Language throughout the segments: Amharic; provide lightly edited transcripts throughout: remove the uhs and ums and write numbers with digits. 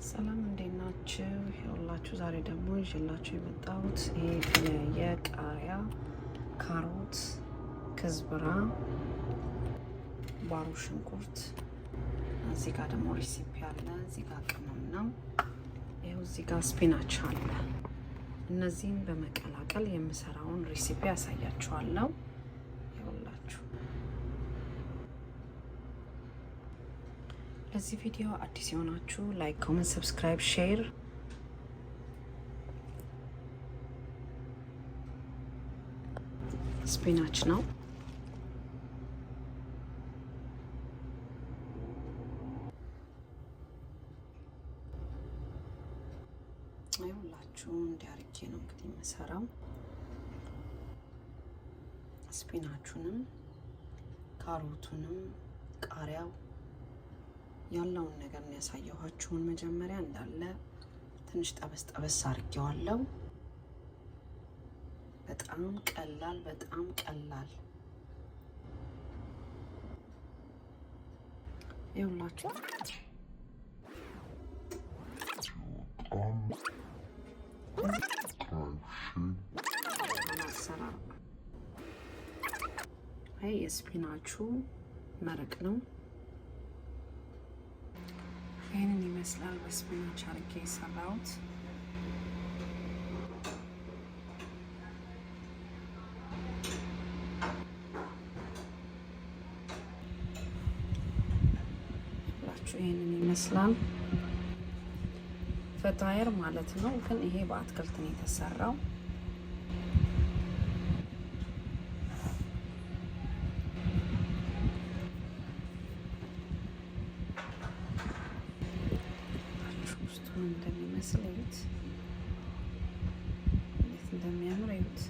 ሰላም እንዴት ናችሁ? ይኸውላችሁ ዛሬ ደግሞ ይዤላችሁ የመጣሁት ይሄ የተለያየ ቃሪያ፣ ካሮት፣ ክዝብራ፣ ባሮ ሽንኩርት፣ እዚህ ጋር ደግሞ ሬሲፒ አለ። እዚህ ጋር ቅመም ነው። ይኸው እዚህ ጋር ስፒናች አለ። እነዚህን በመቀላቀል የምሰራውን ሬሲፒ ያሳያችኋለሁ። ይኸውላችሁ ለዚህ ቪዲዮ አዲስ የሆናችሁ ላይክ፣ ኮሜንት፣ ሰብስክራይብ፣ ሼር ስፒናች ነው። ይኸውላችሁ እንዲያርጌ ነው እንግዲህ የምሰራው። ስፒናቹንም ካሮቱንም ቃሪያው ያለውን ነገር ነው ያሳየኋችሁን። መጀመሪያ እንዳለ ትንሽ ጠበስ ጠበስ አድርጌዋለሁ። በጣም ቀላል ይኸውላችሁ አሰራር ይሄ የስፒናቹ መረቅ ነው። ይህንን ይመስላል በስፒናች አድርጌ የሰራሁት። ሁላችሁ ይህንን ይመስላል። ፈታየር ማለት ነው፣ ግን ይሄ በአትክልት ነው የተሰራው። እንደሚመስል እዩት፣ እንዴት እንደሚያምር እዩት።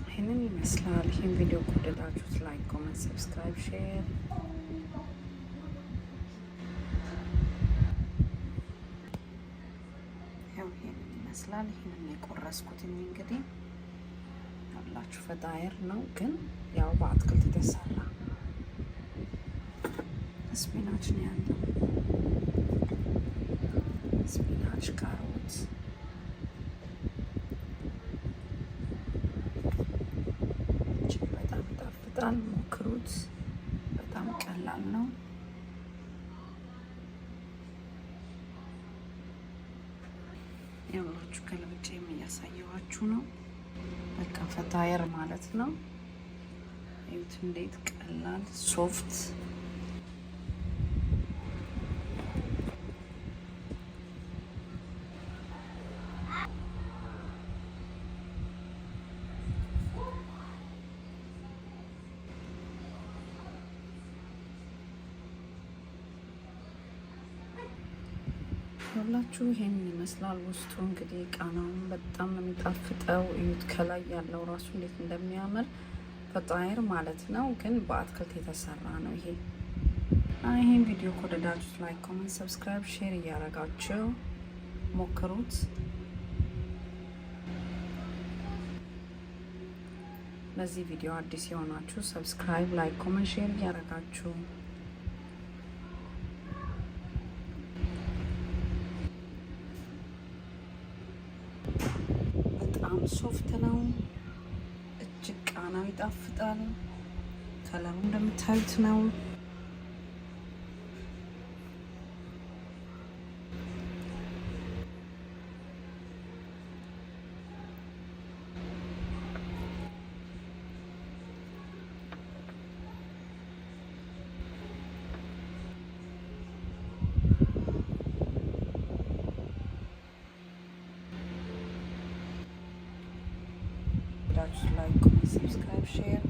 ይህንን ይመስላል። ይህን ቪዲዮ ከወደዳችሁት ላይክ፣ ኮሜንት፣ ሰብስክራይብ፣ ሼር ይህንን ይመስላል። ይህንን የቆረስኩት እንግዲህ ያላችሁ ፈጣየር ነው፣ ግን ያው በአትክልት የተሰራ ስፒናች ነው ያለው። ስፒናች፣ ካሮት በጣም ሞክሩት። በጣም ቀላል ነው። ያውላችሁ ከለብጬ የሚያሳየዋችሁ ነው። በቃ ፈታየር ማለት ነው። እዩት እንዴት ቀላል ሶፍት ሁላችሁ ይሄን ይመስላል። ውስጡ እንግዲህ ቃናውን በጣም ነው የሚጣፍጠው። እዩት ከላይ ያለው ራሱ እንዴት እንደሚያምር ፈጣየር ማለት ነው፣ ግን በአትክልት የተሰራ ነው። ይሄን ቪዲዮ ከወደዳችሁት ላይክ፣ ኮሜንት፣ ሰብስክራይብ፣ ሼር እያደረጋችሁ ሞክሩት። ለዚህ ቪዲዮ አዲስ የሆናችሁ ሰብስክራይብ፣ ላይክ፣ ኮሜንት፣ ሼር እያደረጋችሁ በጣም ሶፍት ነው። እጅግ ቃናው ይጣፍጣል። ከለሩ እንደምታዩት ነው። ከወደዳችሁ ላይክ፣ ሰብስክራይብ፣ ሼር